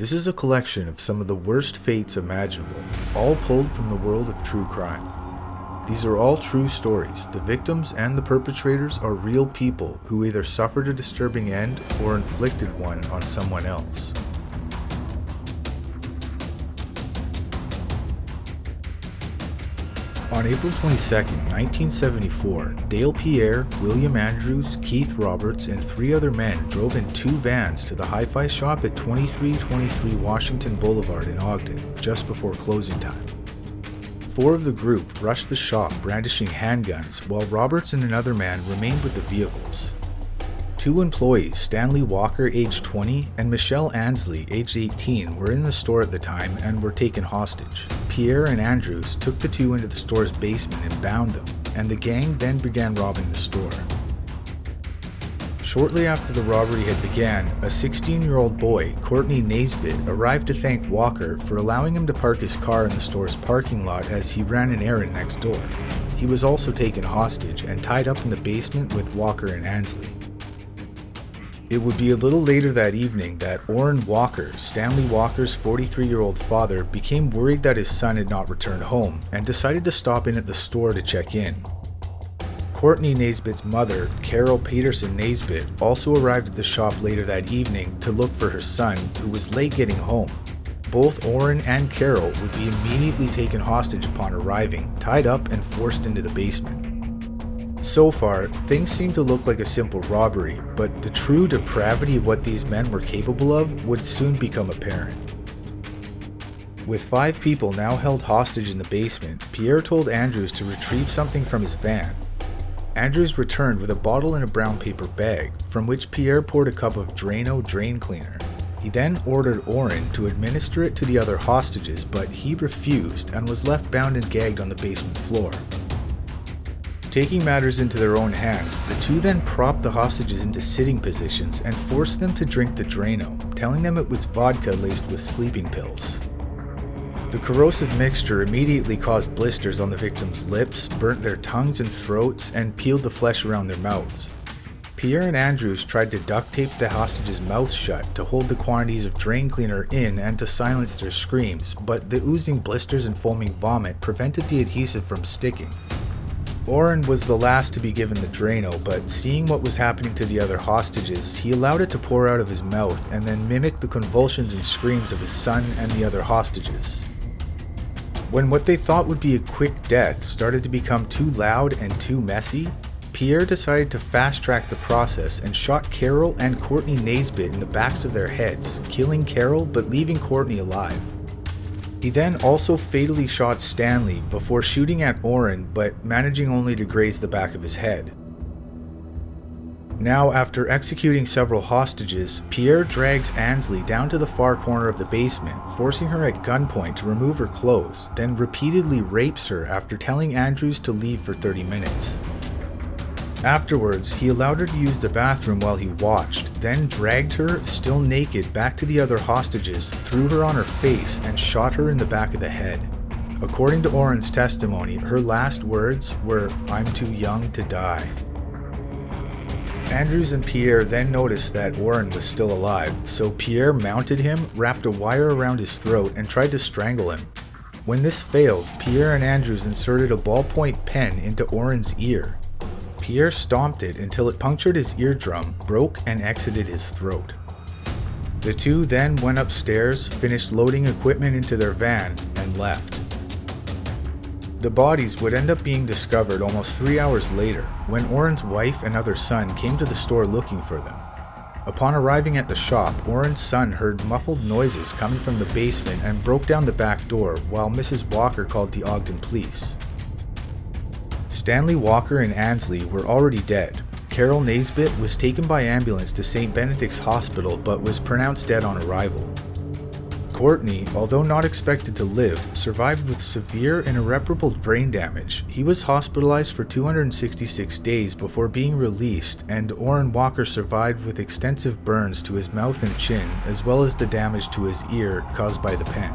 This is a collection of some of the worst fates imaginable, all pulled from the world of true crime. These are all true stories. The victims and the perpetrators are real people who either suffered a disturbing end or inflicted one on someone else. On April 22, 1974, Dale Pierre, William Andrews, Keith Roberts, and 3 other men drove in 2 vans to the hi-fi shop at 2323 Washington Boulevard in Ogden, just before closing time. 4 of the group rushed the shop brandishing handguns, while Roberts and another man remained with the vehicles. 2 employees, Stanley Walker, aged 20, and Michelle Ansley, aged 18, were in the store at the time and were taken hostage. Pierre and Andrews took the 2 into the store's basement and bound them, and the gang then began robbing the store. Shortly after the robbery had began, a 16-year-old boy, Courtney Naisbitt, arrived to thank Walker for allowing him to park his car in the store's parking lot as he ran an errand next door. He was also taken hostage and tied up in the basement with Walker and Ansley. It would be a little later that evening that Orrin Walker, Stanley Walker's 43-year-old father, became worried that his son had not returned home and decided to stop in at the store to check in. Courtney Naisbitt's mother, Carol Peterson Naisbitt, also arrived at the shop later that evening to look for her son, who was late getting home. Both Orrin and Carol would be immediately taken hostage upon arriving, tied up and forced into the basement. So far, things seem to look like a simple robbery, but the true depravity of what these men were capable of would soon become apparent. With 5 people now held hostage in the basement, Pierre told Andrews to retrieve something from his van. Andrews returned with a bottle in a brown paper bag, from which Pierre poured a cup of Drano drain cleaner. He then ordered Orrin to administer it to the other hostages, but he refused and was left bound and gagged on the basement floor. Taking matters into their own hands, the 2 then propped the hostages into sitting positions and forced them to drink the Drano, telling them it was vodka laced with sleeping pills. The corrosive mixture immediately caused blisters on the victims' lips, burnt their tongues and throats, and peeled the flesh around their mouths. Pierre and Andrews tried to duct tape the hostages' mouths shut to hold the quantities of drain cleaner in and to silence their screams, but the oozing blisters and foaming vomit prevented the adhesive from sticking. Orrin was the last to be given the Drano, but seeing what was happening to the other hostages, he allowed it to pour out of his mouth and then mimicked the convulsions and screams of his son and the other hostages. When what they thought would be a quick death started to become too loud and too messy, Pierre decided to fast-track the process and shot Carol and Courtney Naisbitt in the backs of their heads, killing Carol but leaving Courtney alive. He then also fatally shot Stanley before shooting at Orrin, but managing only to graze the back of his head. Now, after executing several hostages, Pierre drags Ansley down to the far corner of the basement, forcing her at gunpoint to remove her clothes, then repeatedly rapes her after telling Andrews to leave for 30 minutes. Afterwards, he allowed her to use the bathroom while he watched, then dragged her, still naked, back to the other hostages, threw her on her face, and shot her in the back of the head. According to Orrin's testimony, her last words were, "I'm too young to die." Andrews and Pierre then noticed that Orrin was still alive, so Pierre mounted him, wrapped a wire around his throat, and tried to strangle him. When this failed, Pierre and Andrews inserted a ballpoint pen into Orrin's ear. Pierre stomped it until it punctured his eardrum, broke, and exited his throat. The 2 then went upstairs, finished loading equipment into their van, and left. The bodies would end up being discovered almost 3 hours later, when Orrin's wife and other son came to the store looking for them. Upon arriving at the shop, Orrin's son heard muffled noises coming from the basement and broke down the back door, while Mrs. Walker called the Ogden police. Stanley Walker and Ansley were already dead. Carol Naisbitt was taken by ambulance to St. Benedict's Hospital but was pronounced dead on arrival. Courtney, although not expected to live, survived with severe and irreparable brain damage. He was hospitalized for 266 days before being released, and Orrin Walker survived with extensive burns to his mouth and chin, as well as the damage to his ear caused by the pen.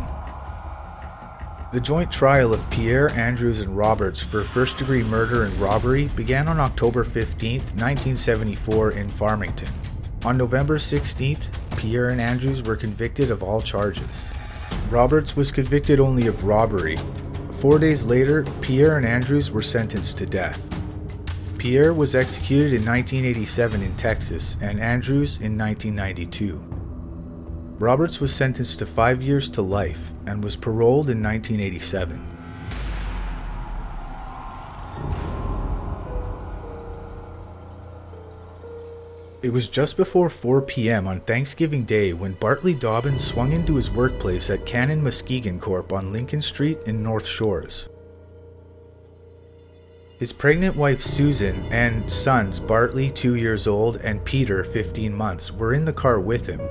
The joint trial of Pierre, Andrews, and Roberts for first-degree murder and robbery began on October 15, 1974 in Farmington. On November 16th, Pierre and Andrews were convicted of all charges. Roberts was convicted only of robbery. 4 days later, Pierre and Andrews were sentenced to death. Pierre was executed in 1987 in Texas and Andrews in 1992. Roberts was sentenced to 5 years to life and was paroled in 1987. It was just before 4 p.m. on Thanksgiving Day when Bartley Dobbin swung into his workplace at Cannon Muskegon Corp on Lincoln Street in North Shores. His pregnant wife Susan and sons Bartley, 2 years old, and Peter, 15 months, were in the car with him.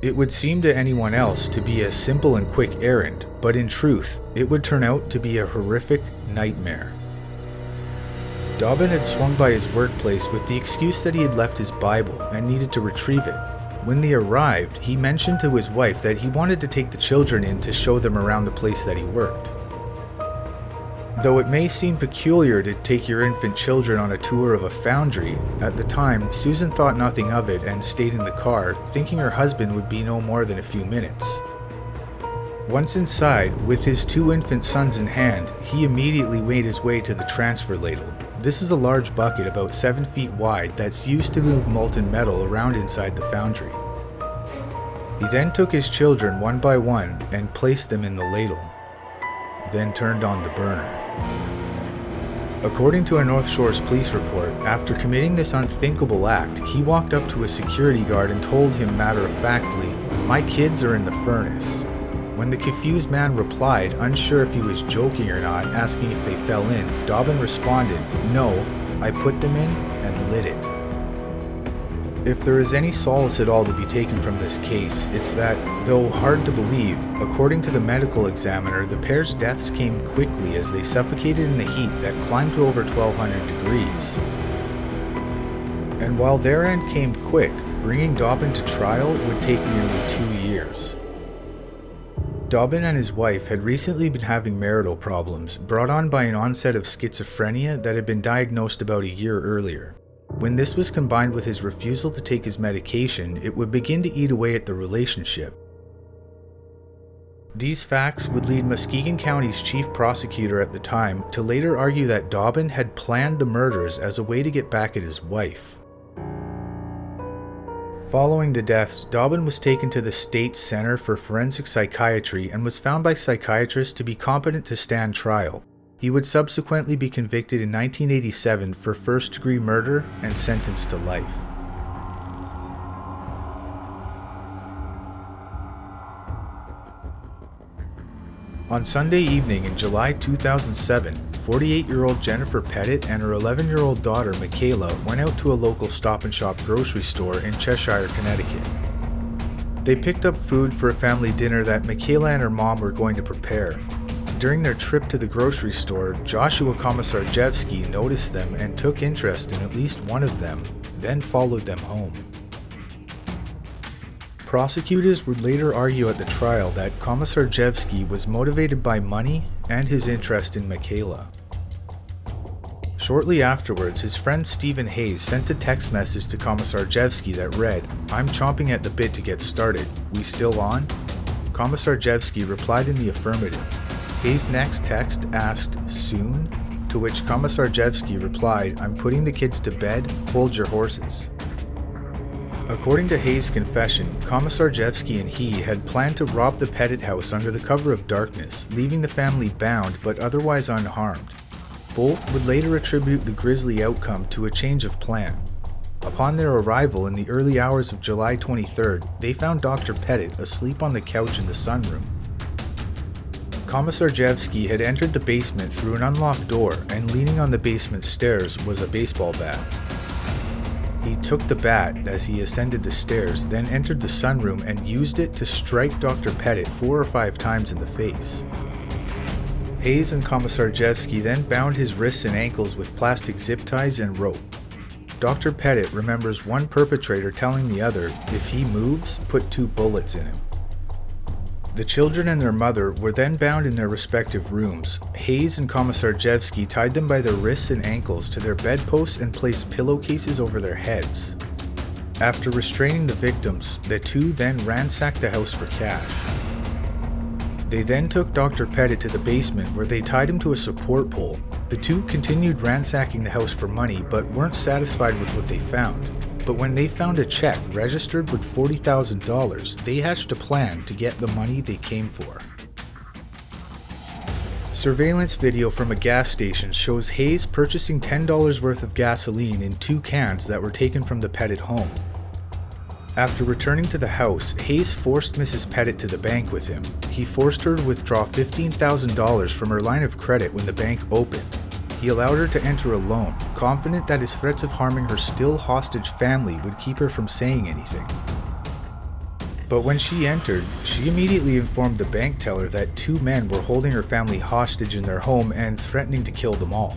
It would seem to anyone else to be a simple and quick errand, but in truth, it would turn out to be a horrific nightmare. Dobbin had swung by his workplace with the excuse that he had left his Bible and needed to retrieve it. When they arrived, he mentioned to his wife that he wanted to take the children in to show them around the place that he worked. Though it may seem peculiar to take your infant children on a tour of a foundry, at the time, Susan thought nothing of it and stayed in the car, thinking her husband would be no more than a few minutes. Once inside, with his 2 infant sons in hand, he immediately made his way to the transfer ladle. This is a large bucket about 7 feet wide that's used to move molten metal around inside the foundry. He then took his children one by one and placed them in the ladle, then turned on the burner. According to a North Shores police report, after committing this unthinkable act, he walked up to a security guard and told him matter-of-factly, "My kids are in the furnace." When the confused man replied, unsure if he was joking or not, asking if they fell in, Dobbin responded, "No, I put them in and lit it." If there is any solace at all to be taken from this case, it's that, though hard to believe, according to the medical examiner, the pair's deaths came quickly as they suffocated in the heat that climbed to over 1200 degrees. And while their end came quick, bringing Dobbin to trial would take nearly 2 years. Dobbin and his wife had recently been having marital problems, brought on by an onset of schizophrenia that had been diagnosed about a year earlier. When this was combined with his refusal to take his medication, it would begin to eat away at the relationship. These facts would lead Muskegon County's chief prosecutor at the time to later argue that Dobbin had planned the murders as a way to get back at his wife. Following the deaths, Dobbin was taken to the State's Center for Forensic Psychiatry and was found by psychiatrists to be competent to stand trial. He would subsequently be convicted in 1987 for first-degree murder and sentenced to life. On Sunday evening in July 2007, 48-year-old Jennifer Pettit and her 11-year-old daughter Michaela went out to a local Stop and Shop grocery store in Cheshire, Connecticut. They picked up food for a family dinner that Michaela and her mom were going to prepare. During their trip to the grocery store, Joshua Komisarjevsky noticed them and took interest in at least one of them, then followed them home. Prosecutors would later argue at the trial that Komisarjevsky was motivated by money and his interest in Michaela. Shortly afterwards, his friend Stephen Hayes sent a text message to Komisarjevsky that read, "I'm chomping at the bit to get started. We still on?" Komisarjevsky replied in the affirmative. Hayes' next text asked, "Soon?" To which Komisarjevsky replied, "I'm putting the kids to bed. Hold your horses." According to Hayes' confession, Komisarjevsky and he had planned to rob the Pettit house under the cover of darkness, leaving the family bound but otherwise unharmed. Both would later attribute the grisly outcome to a change of plan. Upon their arrival in the early hours of July 23rd, they found Dr. Pettit asleep on the couch in the sunroom. Komisarjevsky had entered the basement through an unlocked door, and leaning on the basement stairs was a baseball bat. He took the bat as he ascended the stairs, then entered the sunroom and used it to strike Dr. Pettit 4 or 5 times in the face. Hayes and Komisarjevsky then bound his wrists and ankles with plastic zip ties and rope. Dr. Pettit remembers one perpetrator telling the other, "If he moves, put 2 bullets in him." The children and their mother were then bound in their respective rooms. Hayes and Komisarjevsky tied them by their wrists and ankles to their bedposts and placed pillowcases over their heads. After restraining the victims, the two then ransacked the house for cash. They then took Dr. Pettit to the basement where they tied him to a support pole. The two continued ransacking the house for money but weren't satisfied with what they found. But when they found a check registered with $40,000, they hatched a plan to get the money they came for. Surveillance video from a gas station shows Hayes purchasing $10 worth of gasoline in 2 cans that were taken from the Pettit home. After returning to the house, Hayes forced Mrs. Pettit to the bank with him. He forced her to withdraw $15,000 from her line of credit when the bank opened. He allowed her to enter a loan, confident that his threats of harming her still hostage family would keep her from saying anything. But when she entered, she immediately informed the bank teller that 2 men were holding her family hostage in their home and threatening to kill them all.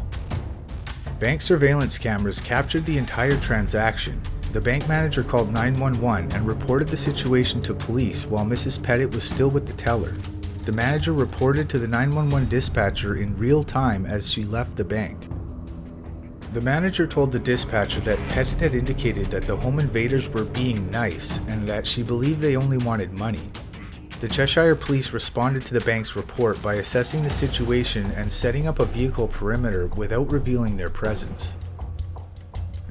Bank surveillance cameras captured the entire transaction. The bank manager called 911 and reported the situation to police while Mrs. Pettit was still with the teller. The manager reported to the 911 dispatcher in real time as she left the bank. The manager told the dispatcher that Pettit had indicated that the home invaders were being nice and that she believed they only wanted money. The Cheshire Police responded to the bank's report by assessing the situation and setting up a vehicle perimeter without revealing their presence.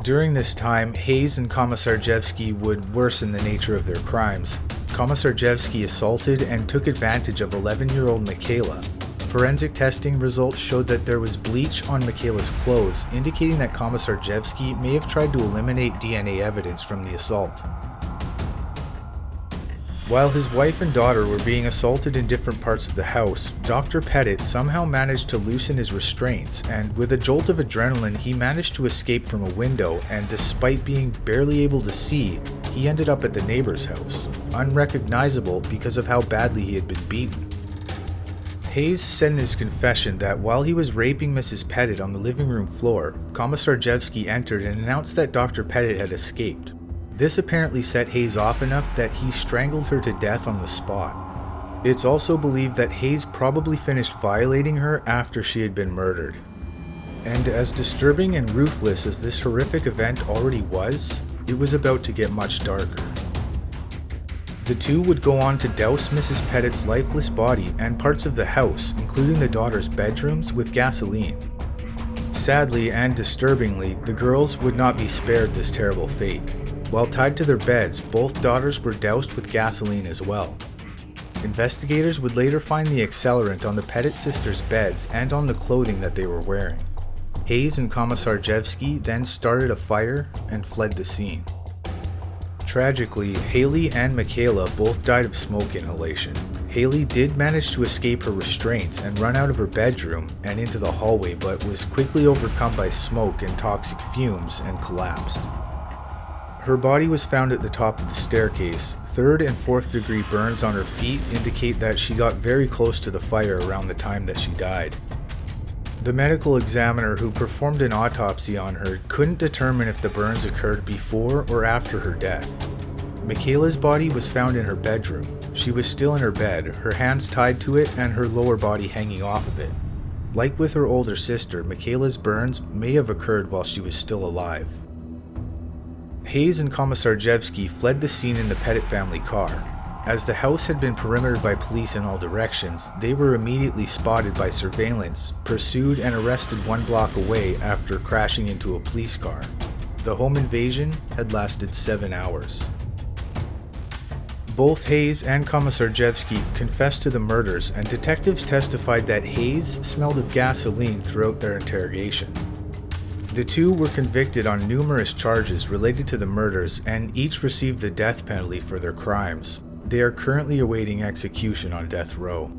During this time, Hayes and Komisarjevsky would worsen the nature of their crimes. Komisarjevsky assaulted and took advantage of 11-year-old Michaela. Forensic testing results showed that there was bleach on Michaela's clothes, indicating that Komisarjevsky may have tried to eliminate DNA evidence from the assault. While his wife and daughter were being assaulted in different parts of the house, Dr. Pettit somehow managed to loosen his restraints, and with a jolt of adrenaline, he managed to escape from a window, and despite being barely able to see, he ended up at the neighbor's house, unrecognizable because of how badly he had been beaten. Hayes said in his confession that while he was raping Mrs. Pettit on the living room floor, Komisarjevsky entered and announced that Dr. Pettit had escaped. This apparently set Hayes off enough that he strangled her to death on the spot. It's also believed that Hayes probably finished violating her after she had been murdered. And as disturbing and ruthless as this horrific event already was, it was about to get much darker. The two would go on to douse Mrs. Pettit's lifeless body and parts of the house, including the daughter's bedrooms, with gasoline. Sadly and disturbingly, the girls would not be spared this terrible fate. While tied to their beds, both daughters were doused with gasoline as well. Investigators would later find the accelerant on the Pettit sisters' beds and on the clothing that they were wearing. Hayes and Komisarjevsky then started a fire and fled the scene. Tragically, Haley and Michaela both died of smoke inhalation. Haley did manage to escape her restraints and run out of her bedroom and into the hallway, but was quickly overcome by smoke and toxic fumes and collapsed. Her body was found at the top of the staircase. 3rd and 4th degree burns on her feet indicate that she got very close to the fire around the time that she died. The medical examiner who performed an autopsy on her couldn't determine if the burns occurred before or after her death. Michaela's body was found in her bedroom. She was still in her bed, her hands tied to it and her lower body hanging off of it. Like with her older sister, Michaela's burns may have occurred while she was still alive. Hayes and Komisarjevsky fled the scene in the Pettit family car. As the house had been perimetered by police in all directions, they were immediately spotted by surveillance, pursued and arrested 1 block away after crashing into a police car. The home invasion had lasted 7 hours. Both Hayes and Komisarjevsky confessed to the murders, and detectives testified that Hayes smelled of gasoline throughout their interrogation. The two were convicted on numerous charges related to the murders and each received the death penalty for their crimes. They are currently awaiting execution on death row.